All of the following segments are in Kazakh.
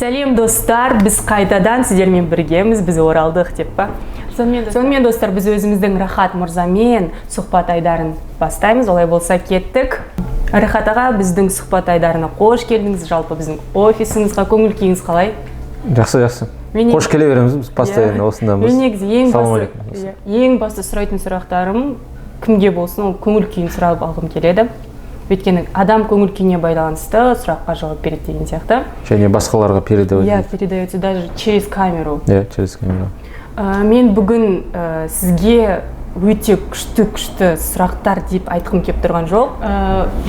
Сәлем достар, біз қайтадан сіздермен біргеміз, біз оралдық деп па. Сонымен достар, біз өзіміздің Рахат Мырзамен сұхбат айдарын бастаймыз. Олай болса кеттік. Рахат аға, біздің сұхбат айдарына қош келдіңіз. Жалпы біздің офисіңізға көңіл күйіңіз қалай? Жақсы. Қош келе береміз, біз постоянно осындамыз. Мен негізі ең басты сұрайтын сұрақтарым кімге болсын, ол көңіл күйін сұрап алғым келеді. Өйткені адам көңіл күйіне байланысты сұраққа жауап береді деген сияқты. Және басқаларға передавать. Передается даже через камеру. Через камеру. Мен бүгін сізге өте күшті сұрақтар деп айтқым келіп тұрған жоқ.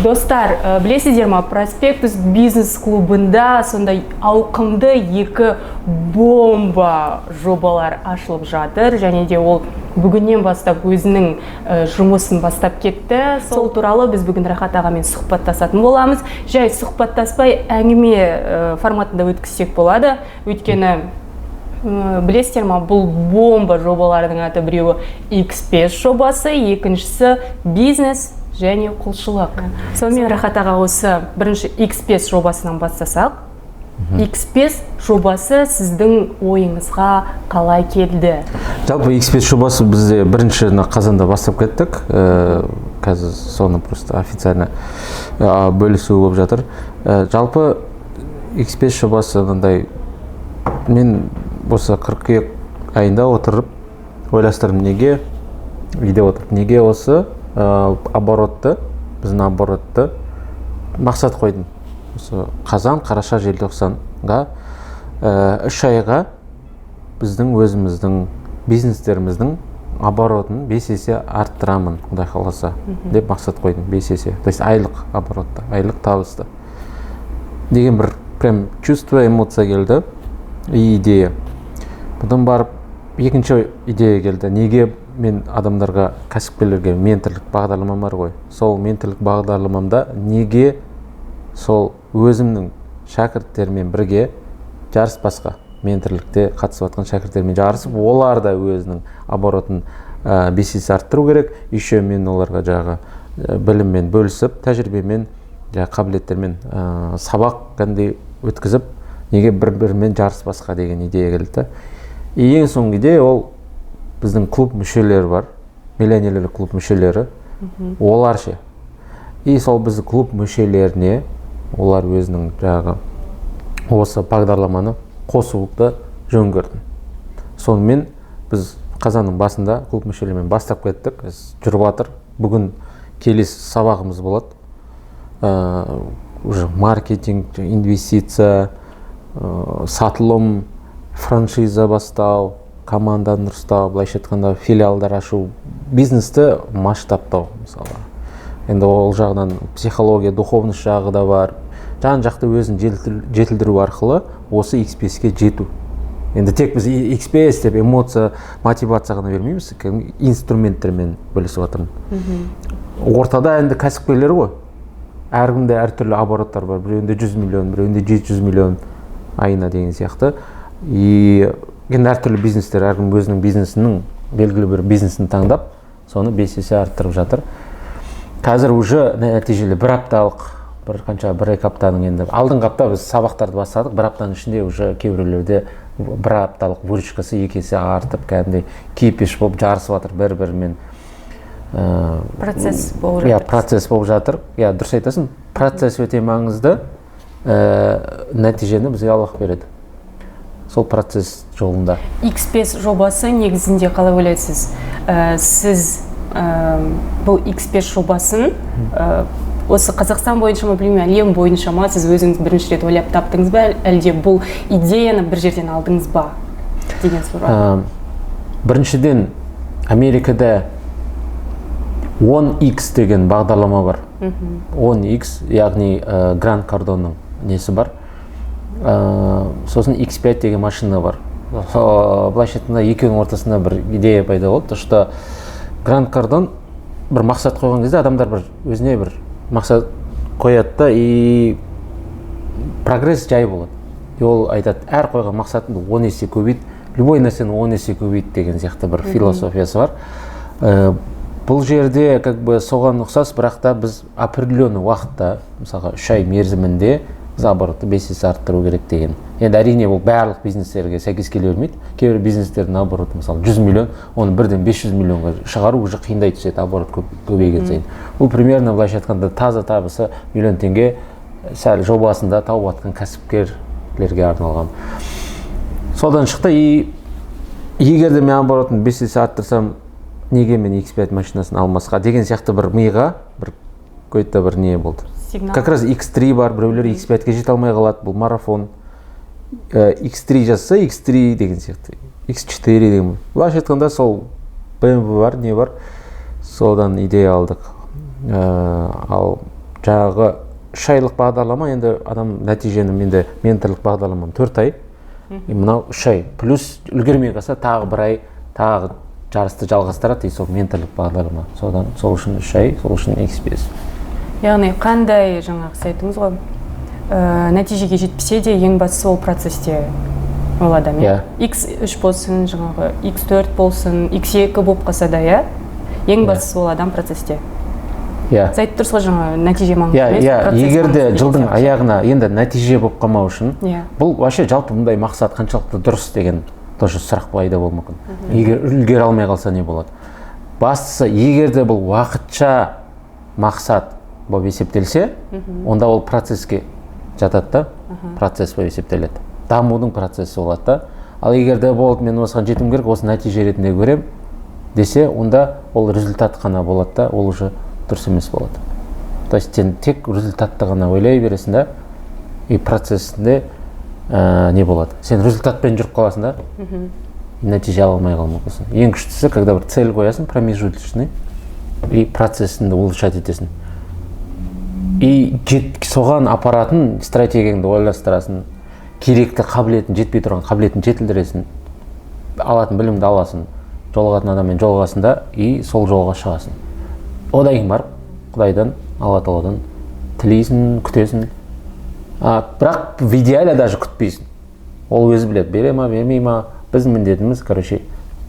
Достар, білесіздер ма, Проспектус бизнес-клубында сондай ауқымды екі бомба жобалар ашылып жатыр, және де ол бүгіннен бастап өзінің жұмысын бастап кетті. Сол туралы біз бүгін Рахат ағамен сұхбаттасатын боламыз. Жай сұхбаттаспай әңгіме форматында өткізсек болады. Өйткені білесіздер ма, бұл бомба жобалардың аты біреуі X5 жобасы, екіншісі бизнес және құлшылық. Сонымен Рахат аға, осы бірінші X5 жобасынан бастасақ. X5 жобасы сіздің ойыңызға қалай келді? Жалпы X5 жобасы бізде бірінші қазанда бастап кеттік. Қазір соны просто официально бөлісу болып жатыр. Жалпы X5 жобасы мен осы қыркүйек айында отырып ойластырдым, неге осы біздің оборотты мақсат қойдым. Осы қазан, қараша, желтоқсанға 3 айға біздің өзіміздің бизнестеріміздің оборотын 5 есе арттырамын, Құдай қаласа деп мақсат қойдым. 5 есе, то есть айлық оборотты, айлық табысты деген бір прям чувство, эмоция келді и идея. Бұдан барып екінші идея келді. Неге мен адамдарға, кәсіпкерлерге менторлық бағдарламам бар ғой. Сол менторлық бағдарламамда неге сол өзімнің шәкірттермен бірге жарыспасқа, менторлықте қатысып жатқан шәкірттермен жарысып, олар да өзінің оборотын 5 есе арттыру керек. Еще мен оларға біліммен бөлісіп, тәжірибемен, қабілеттермен сабақ кәдімгідей өткізіп, неге бір-бірімен жарыспасқа деген идея келді. Ең соңғы идея ол біздің клуб мүшелері бар, миллионерлер клуб мүшелері, олар ше. И сол біздің клуб мүшелеріне олар өзінің осы бағдарламаны қосуды жөн көрді. Сонымен біз қазанның басында клуб мүшелерімен бастап кеттік, жүріп жатыр. Бүгін келесі сабағымыз болады. Маркетинг, инвестиция, сатылым, франшиза бастау, команданы ұстау, былайша айтқанда филиалдар ашу, бизнесті масштабтау мысалы. Енді ол жағынан психология, духовность жағы да бар. Жан-жақты өзін жетілдіру арқылы осы X5-ке жету. Енді тек біз X5 деп эмоция, мотивация ғана бермейміз, инструменттермен бөлісіп жатырмын. Ортада енді кәсіпкерлер ғой. Әркімде әртүрлі обороттар бар. Біреуінде 100 миллион, біреуінде 700 миллион айына деген сияқты. И әртүрлі бизнестер, әркім өзінің бизнесінің, белгілі бір бизнесін таңдап, соны 5 есе арттырып жатыр. Қазір уже нәтижелі бір апталық, бір-екі аптаның енді. Алдыңғы апта біз сабақтарды бастадық, бір аптаның ішінде уже кейбіреулерде бір апталық выручкасы 2 есе артып, кәдімгідей кипиш болып жарысып жатыр бір-бірімен. Процесс болып жатыр. Процесс болып жатыр. Дұрыс айтасың. Процесс өте маңызды, нәтижені бізге Аллах береді. Сол процесс жолында. X5 жобасы негізінде қалай ойлайсыз? Сіз бұл X5 жобасын осы Қазақстан бойынша ма, білмеймін, әлем бойынша ма, сіз өзіңіз бірінші рет ойлап таптыңыз ба, әлде бұл идеяны бір жерден алдыңыз ба деген сұрақ? Біріншіден Америкада 10X деген бағдарлама бар. 10X, яғни Грант Кардонның несі бар. Сосын X5 деген машина бар. Былайша айтқанда екеуінің ортасында бір идея пайда болды, что Грант Кардон бір мақсат қойған кезде адамдар бір өзіне бір мақсат қояды да, и прогресс жай болады. Ол айтады, әр қойған мақсатыңды 10 есе көбейт, любой нәрсені 10 есе көбейт деген сияқты бір философиясы бар. Бұл жерде соған ұқсас, бірақ та біз определенный уақытта, мысалға 3 ай мерзімінде біз оборотты 5 есе арттыру керек деген. Енді әрине бұл барлық бизнестерге сәйкес келе бермейді. Кейбір бизнестердің обороты мысалы 100 миллион, оны бірден 500 миллионға шығару уже қиындай түседі, оборот көбейген сайын. Бұл примерно былайша айтқанда таза табысы миллион теңге сәл жобасында тауып жатқан кәсіпкерлерге арналған. Содан шықты, и егер де мен оборотын 5 есе арттырсам, неге мен X5 машинасын алмасқа деген сияқты бір миға бір какой-то бір не болды. Сигнал. Как раз X3 бар, біреулер X5-ке жете алмай қалады, бұл марафон. X3 жазса, X3 деген сияқты, X4 деген. Былайша айтқанда сол BMW бар, не бар, содан идея алдық. Ал жаңағы 3 айлық бағдарлама, енді адам нәтижені, менде менторлық бағдарламам 4 ай, мынау 3 ай, плюс үлгермей қалса тағы 1 ай, тағы жарысты жалғастырады, сол менторлық бағдарлама. Содан сол үшін 3 ай, сол үшін X5. Яғни қандай жаңағы сіз айтыңыз ғой, нәтижеге жетпесе де ең бастысы ол процесте ол адам. X3 болсын, жаңағы X4 болсын, X2 болып қалса да, ең бастысы ол адам процесте. Сіз айтып тұрсыз ғой, жаңа нәтиже маңызды емес. Егер де жылдың аяғына енді нәтиже болып қалмау үшін, бұл вообще жалпы мұндай мақсат қаншалықты дұрыс деген тоже сұрақ пайда болуы мүмкін. Егер үлгере алмай қалса не болады? Бастысы, егер де бұл уақытша мақсат болып есептелсе, онда ол процеске жатады да, процесс болып есептеледі. Дамудың процесі болады да. Ал егер де болды, мен осыған жетім керек, осы нәтиже ретінде көрем десе, онда ол результат қана болады да, ол уже дұрыс емес болады. То есть сен тек результатты ғана ойлай бересің да, и процесінде не болады? Сен результатпен жүріп қаласың да, нәтиже ала алмай қалмақсың. Ең күштісі, когда бір цель қоясың, промежуточный, и процесінде улучшать етесің. И соған апаратын стратегияңды ойластырасың, керекті қабілетін, жетпей тұрған қабілетін жетілдіресің, алатын білімді аласың, жолығатын адаммен жолығасың да, и сол жолға шығасың. Одан кейін барып, Құдайдан, Алла Тағаладан тілейсің, күтесің. Бірақ в идеале даже күтпейсің. Ол өзі біледі, бере ма, бермей ма. Біздің міндетіміз, короче,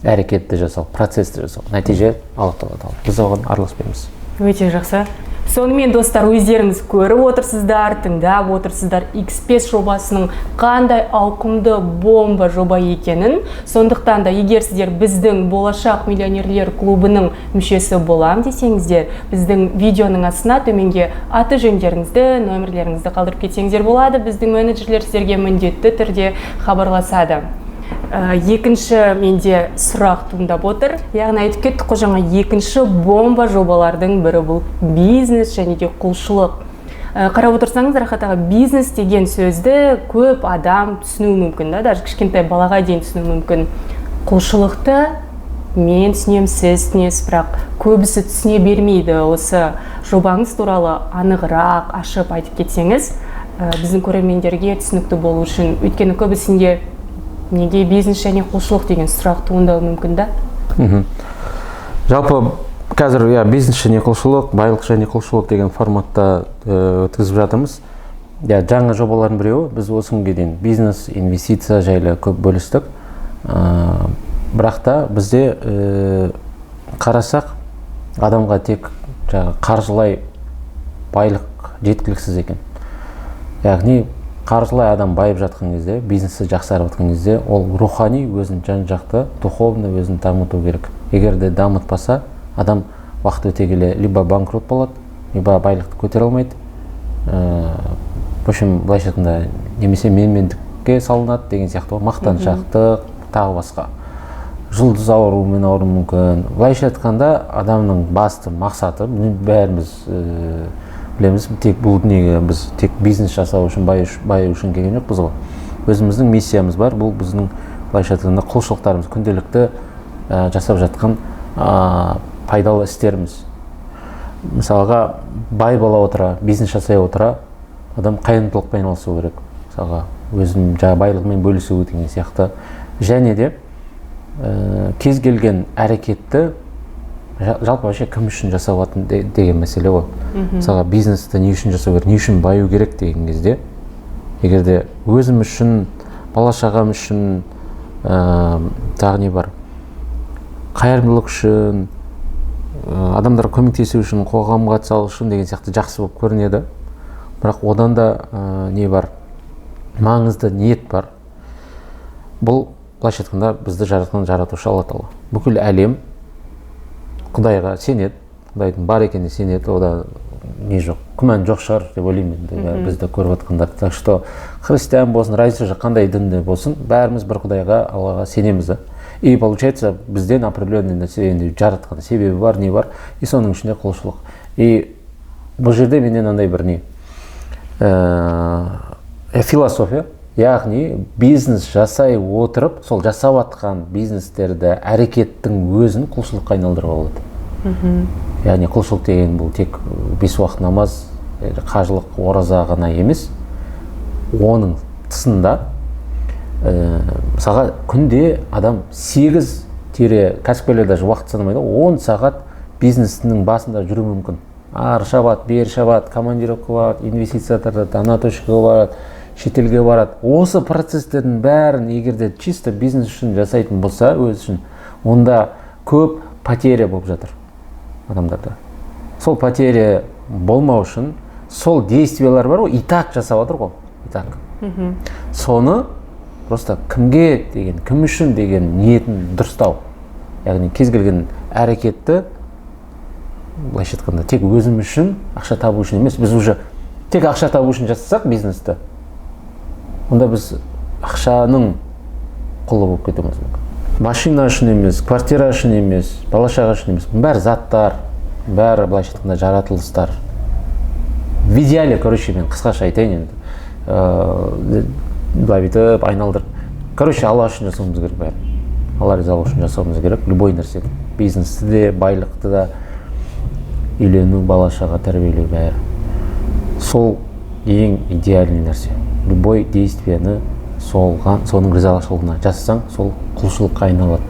әрекетті жасау, процессті жасау. Нәтиже Алла Тағаладан. Біз оған араласпаймыз. Өте жақсы. Сонымен достар, өздеріңіз көріп отырсыздар, тыңдап отырсыздар X5 жобасының қандай ауқымды бомба жоба екенін. Сондықтан да егер сіздер біздің болашақ миллионерлер клубының мүшесі болам десеңіздер, біздің видеоның астына төменге аты жөндеріңізді, номерлеріңізді қалдырып кетсеңіздер болады. Біздің менеджерлер сіздерге міндетті түрде хабарласады. Екінші менде сұрақ туындап отыр. Яғни айтып кеттік қой, жаңа екінші бомба жобалардың бірі бұл бизнес және де құлшылық. Қарап отырсаңыз, Рахат аға, бизнес деген сөзді көп адам түсінуі мүмкін, да, даже кішкентай балаға дейін түсінуі мүмкін. Құлшылықты мен түсінемін, сіз түсінесіз, бірақ көбісі түсіне бермейді. Осы жобаңыз туралы анығырақ ашып айтып кетсеңіз, біздің көрермендерге түсінікті болу үшін. Өйткені көбісінде неге бизнес және құлшылық деген сұрақ туындауы мүмкін да? Жалпы қазір бизнес және құлшылық, байлық және құлшылық деген форматта өткізіп жатырмыз. Жаңа жобалардың біреуі, біз осы күнге дейін бизнес, инвестиция жайлы көп бөлістік. Бірақ та бізде қарасақ, адамға тек қаржылай байлық жеткіліксіз екен. Яғни қаржылай адам байып жатқан кезде, бизнесі жақсарып жатқан кезде, ол рухани өзін жан-жақты, духовно өзін дамыту керек. Егер де дамытпаса, адам уақыт өте келе либо банкрот болады, либо байлықты көтере алмайды. В общем, былайша айтқанда, немесе менмендікке салынады деген сияқты, мақтаншақтық, тағы басқа. Жұлдыз ауруымен ауыру мүмкін. Былайша айтқанда, адамның басты мақсаты, бәріміз білеміз, тек бұл дүниеге біз тек бизнес жасау үшін, баю үшін келген жоқпыз ғой. Өзіміздің миссиямыз бар, бұл біздің былайша айтқанда құлшылықтарымыз, күнделікті жасап жатқан пайдалы істеріміз. Мысалға, бай бола отыра, бизнес жасай отыра, адам қайырымдылықпен айналысу керек. Мысалға, өзінің байлығымен бөлісу деген сияқты. Және де кез келген әрекетті жалпы вообще кім үшін жасау деген мәселе ғой. Мысалға, бизнесті не үшін жасау керек, не үшін баю керек деген кезде, егер де өзім үшін, бала-шағам үшін, тағы не бар, қайырымдылық үшін, адамдарға көмектесу үшін, қоғамға салу үшін деген сияқты жақсы болып көрінеді. бірақ одан да не бар, маңызды ниет бар. Бұл былайша айтқанда бізді жаратқан жаратушы Алла Тағала. Бүкіл әлем Құдайға сенеді, Құдайдың бар екеніне сенеді, ода не жоқ, күмән жоқ шығар деп ойлаймын енді бізді көріп жатқандар. Так что христиан болсын, разница жоқ қандай дінде болсын, бәріміз бір Құдайға, Аллаға сенеміз да. И получается бізден определенный нәрсе енді жаратқан себебі бар, не бар, и соның ішінде құлшылық. И бұл жерде менен андай бір не философия, яғни бизнес жасай отырып, сол жасап атқан бизнестерді, әрекеттің өзін құлшылыққа айналдыруға болады. Яғни құлшылық деген бұл тек 5 уақыт намаз, қажылық, ораза ғана емес, оның тысында мысалға күнде адам 8 кәсіпкерлер даже уақыт санамайды, 10 сағат бизнесінің басында жүру мүмкін. Ары шабады, бері шабады, командировка барады, инвестиция тартады, ана точкаға барады, шетелге барады. Осы процесстердің бәрін егерде чисто бизнес үшін жасайтын болса, өз үшін, онда көп потеря болып жатыр адамдарда. Сол потеря болмау үшін сол действиялар бар ғой, и так жасап отыр ғой, и так. Соны просто кімге деген, кім үшін деген ниетін дұрыстау. Яғни кез келген әрекетті былайша айтқанда тек өзім үшін, ақша табу үшін емес, біз уже тек ақша табу үшін жасасақ бизнесті, онда біз ақшаның құлы болып кетуіміз мүмкін. Машина үшін емес, квартира үшін емес, бала-шаға үшін емес, бәрі заттар, бәрі былайша айтқанда жаратылыстар. В идеале, короче, мен қысқаша айтайын енді, былай бүйтіп айналдырып, короче, Алла үшін жасауымыз керек бәрі. Алла ризалығы үшін жасауымыз керек, любой нәрсе. Бизнесті де, байлықты да, үйлену, бала-шаға тәрбиелеу бәрі. Сол ең идеальный нәрсе. Любой действияны соның ризалығына жасасаң, сол құлшылыққа айналады.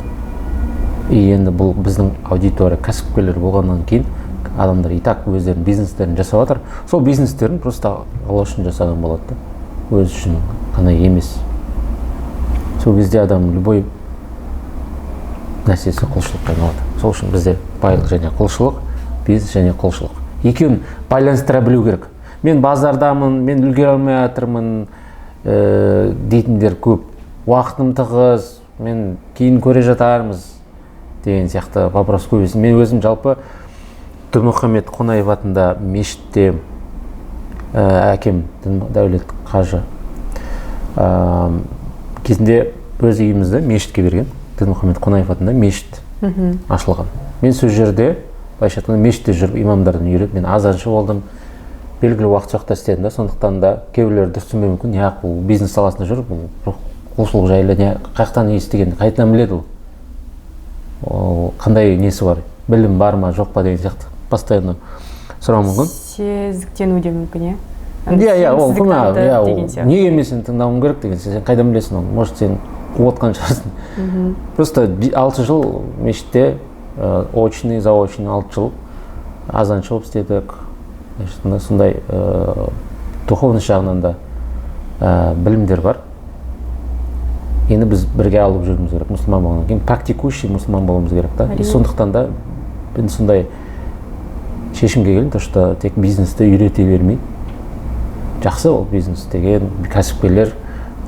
И енді бұл біздің аудитория, кәсіпкерлер болғаннан кейін адамдар и так өздерінің бизнестерін жасап жатыр. Сол бизнестерін просто Алла үшін жасаған болады да. Өз үшін ғана емес. Сол кезде адам любой нәрсесі құлшылыққа айналады. Сол үшін бізде байлық және құлшылық, бизнес және құлшылық. Екеуін байланыстыра білу керек. Мен базардамын, мен үлгере алмай жатырмын дейтіндер көп. Уақытым тығыз, мен кейін көре жатармыз деген сияқты вопрос көп. Мен өзім жалпы Дінмұхамед Қонаев атында мешітте әкем Дәулет қажы кезінде өз үйімізді мешітке берген. Дінмұхамед Қонаев атында мешіт ашылған. Мен сол жерде, былайша айтқанда, мешітте жүріп имамдардан үйреніп, мен азаншы болдым. Белгілі уақыт жоқта істедім да, сондықтан да кейбіреулер дұрыс түсінбеуі мүмкін. Яғни бұл бизнес саласында жүріп, бұл құлшылық жайлы қаяқтан естігенін қайдан біледі ол? Қандай несі бар? Білім бар ма, жоқ па деген сияқты постоянно сұрау мүмкін. Сезіктену де мүмкін, иә, ол неге мен сені тыңдауым керек деген, сен қайдан білесің оны? Может, сен қуатқан шығарсың. Просто 6 жыл мешітте очный, заочный 6 жыл азаншы болып істедік. Сондай духовный жағынан да білімдер бар. Енді біз бірге алып жүрміз керек, мұсылман болғаннан кейін практикующий мұсылман болуымыз керек та. И сондықтан да мен сондай шешімге келдім, то что тек бизнесті үйрете бермей, жақсы ол бизнес деген, кәсіпкерлер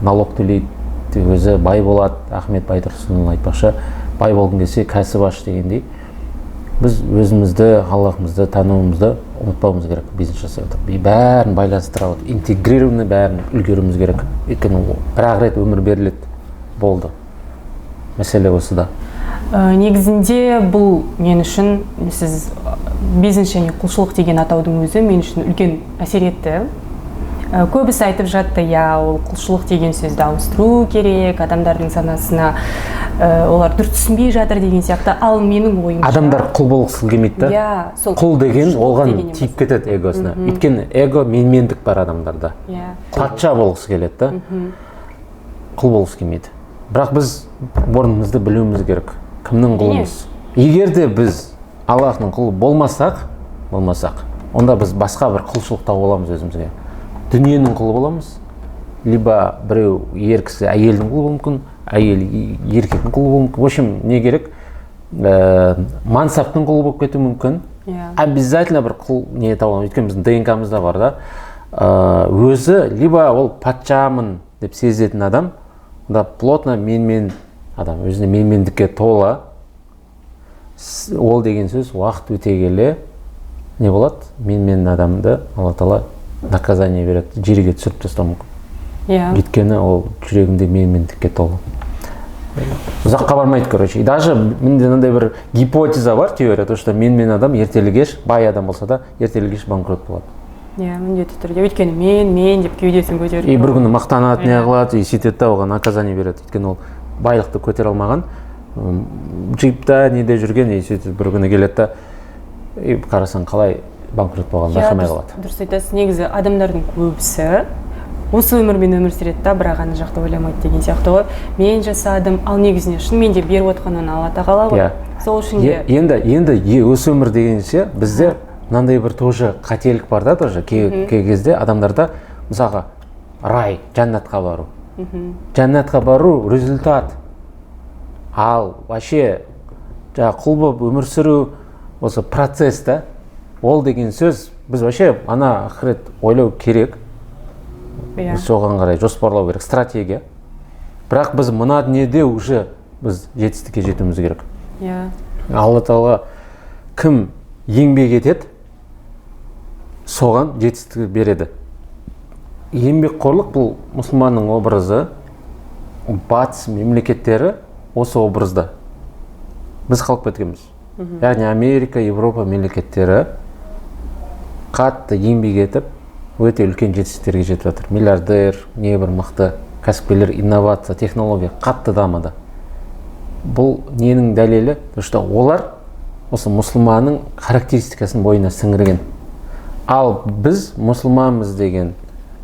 налог төлейді, өзі бай болады. Ахмет Байтұрсынұлы айтпақшы, бай болғың келсе кәсіп аш дегендей. Біз өзімізді, Аллахымызды, тануымызды ұмытпауымыз керек бизнес жасай отырып. Бәрін байланыстыра отырып, интегрированный бәрін үлгеруіміз керек. Өйткені бір-ақ рет өмір беріледі, болды. Мәселе осы да. Негізінде бұл мен үшін, сіз бизнес және құлшылық деген атаудың өзі мен үшін үлкен әсер етті. Көбісі айтып жатты, ол құлшылық деген сөзді ауыстыру керек, адамдардың санасына олар дұрыс түсінбей жатыр деген сияқты. Ал менің ойымша адамдар құл болғысы келмейді да. Құл деген оған тиіп кетеді эгосына. Өйткені эго менмендік бар адамдарда. Патша болғысы келеді да. Құл болғысы келмейді. Бірақ біз орнымызды білуіміз керек. Кімнің құлымыз? Егер де біз Аллахтың құлы болмасақ, онда біз басқа бір құлшылық тауып аламыз өзімізге. Дүниенің құлы боламыз, либо біреу ер кісі әйелдің құлы болуы мүмкін, әйел еркектің құлы болуы мүмкін. В общем, не керек? Мансаптың құлы болып кетуі мүмкін. Обязательно бір құл не табыламыз. Өйткені біздің ДНК-мызда бар да. өзі либо ол патшамын деп сезетін адам, онда плотно менмен адам, өзіне менмендікке толы. Ол деген сөз уақыт өте келе не болады? Менмен адамды Алла Тағала наказание береді, жерге түсіріп тастауы мүмкін. Өйткені ол жүрегінде менмендікке толы. Ұзаққа бармайды, короче. И даже менде мынандай бір гипотеза бар, теория, то что менмен адам ертелі-кеш, бай адам болса да, ертелі-кеш банкрот болады. Міндетті түрде. Өйткені мен деп кеудесін көтеріп. И бір күні мақтанады, не қылады, и сөйтеді да оған наказание береді. Өйткені ол байлықты көтере алмаған, джипта неде жүрген, и сөйтіп бір күні келеді да, и қарасаң қалай банкрот болған, байқамай қалады. Дұрыс айтасыз, негізі адамдардың көбісі осы өмірмен өмір сүреді да, бірақ ана жақты ойламайды деген сияқты ғой. Мен жасадым, ал негізіне шынымен де беріп отқанын Алла Тағала ғой. Сол үшін де енді осы өмір дегенше бізде мынандай бір тоже қателік бар да, тоже кей кезде адамдарда мысалға рай, жәннатқа бару. Жәннатқа бару результат. Ал вообще құл болып өмір сүру осы процесс та, ол деген сөз біз вообще ана ақырет ойлау керек. Соған қарай жоспарлау керек, стратегия. Бірақ біз мына дүниеде уже біз жетістікке жетуіміз керек. Алла Тағала кім еңбек етеді, соған жетістік береді. Еңбекқорлық бұл мұсылманның образы, батыс мемлекеттері осы образда. Біз қалып кеткенбіз. Яғни Америка, Европа мемлекеттері қатты еңбек етіп, өте үлкен жетістіктерге жетіп жатыр. Миллиардер, небір мықты кәсіпкерлер, инновация, технология қатты дамыды. Бұл ненің дәлелі? То что олар осы мұсылманның характеристикасын бойына сіңірген. Ал біз мұсылманбыз деген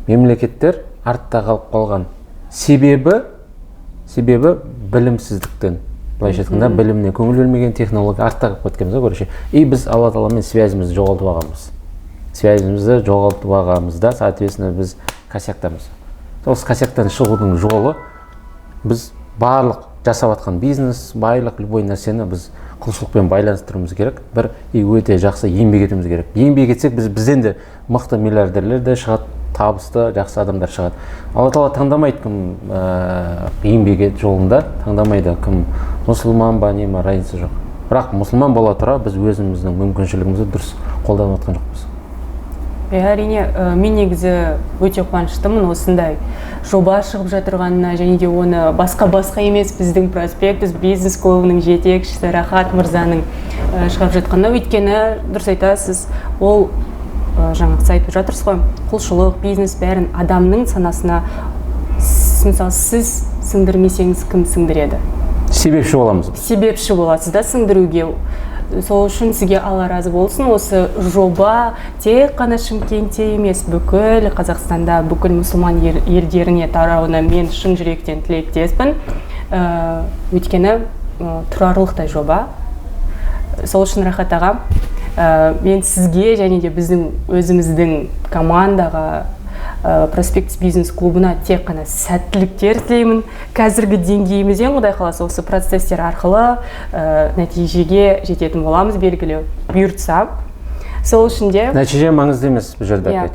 мемлекеттер артта қалып қалған. Себебі білімсіздіктен. Былайша айтқанда біліміне көңіл бөлмеген, технология артта қалып кеткенбіз, короче. И біз Алла Тағаламен связімізді жоғалтып алғанбыз. Связімізді жоғалтып алғанымызда, соответственно, біз косяктамыз. Осы косяктан шығудың жолы біз барлық жасап жатқан бизнес, байлық, любой нәрсені біз құлшылықпен байланыстыруымыз керек. Бір өте жақсы еңбек етуіміз керек. Еңбек етсек, бізден де мықты миллиардерлер де шығады, табысты, жақсы адамдар шығады. Алла Тағала таңдамайды кім еңбек жолында, таңдамайды кім мұсылман ба, не ма, разница жоқ. Бірақ мұсылман бола тұра біз өзіміздің мүмкіншілігімізді дұрыс қолданып жатқан жоқпыз. Әрине, мен негізі өте қуаныштымын осындай жоба шығып жатырғанына, және де оны басқа емес біздің проспектус бизнес клубының жетекшісі Рахат мырзаның шығып жатқанына. Өйткені дұрыс айтасыз, ол жаңағы айтып жатырсыз ғой, құлшылық, бизнес бәрін адамның санасына, мысалы сіз сіңдірмесеңіз кім сіңдіреді? Себепші боламыз. Себепші боласыз да сіңдіруге. Сол үшін сізге Алла разы болсын. Осы жоба тек қана Шымкентте емес, бүкіл Қазақстанда, бүкіл мұсылман елдеріне тарауына мен шын жүректен тілектеспін. Өйткені тұрарлықтай жоба. Сол үшін Рахат ағам, мен сізге және де біздің өзіміздің командаға, Проспектус бизнес клубына тек қана сәттіліктер тілеймін. Қазіргі деңгейімізден Құдай қаласа осы процесстер арқылы нәтижеге жететін боламыз, белгілі бұйыртса. Сол үшін де нәтиже маңызды емес бұл жерде.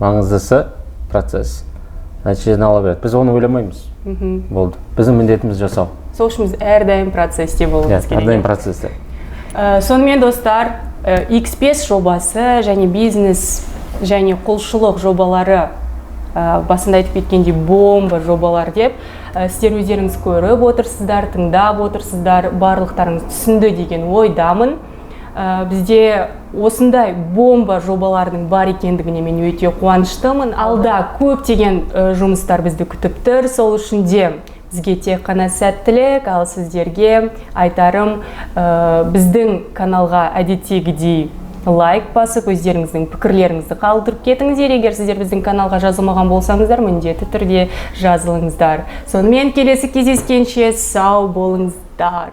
Маңыздысы процесс. Нәтижені ала береді. Біз оны ойламаймыз. Болды. Біздің міндетіміз жасау. Сол үшін біз әрдайым процесте болуымыз керек. Әрдайым процесте. Сонымен достар, X5 жобасы және бизнес және құлшылық жобалары, басында айтып кеткендей бомба жобалар деп, сіздер өздеріңіз көріп отырсыздар, тыңдап отырсыздар, барлықтарыңыз түсінді деген ойдамын. Бізде осындай бомба жобалардың бар екендігіне мен өте қуаныштымын. Алда көптеген жұмыстар бізді күтіп тұр. Сол үшін де бізге тек қана сәттілік, ал сіздерге айтарым, біздің каналға әдеттегідей лайк басып, өздеріңіздің пікірлеріңізді қалдырып кетіңіздер. Егер сіздер біздің каналға жазылмаған болсаңыздар, міндетті түрде жазылыңыздар. Сонымен келесі кездескенше сау болыңыздар.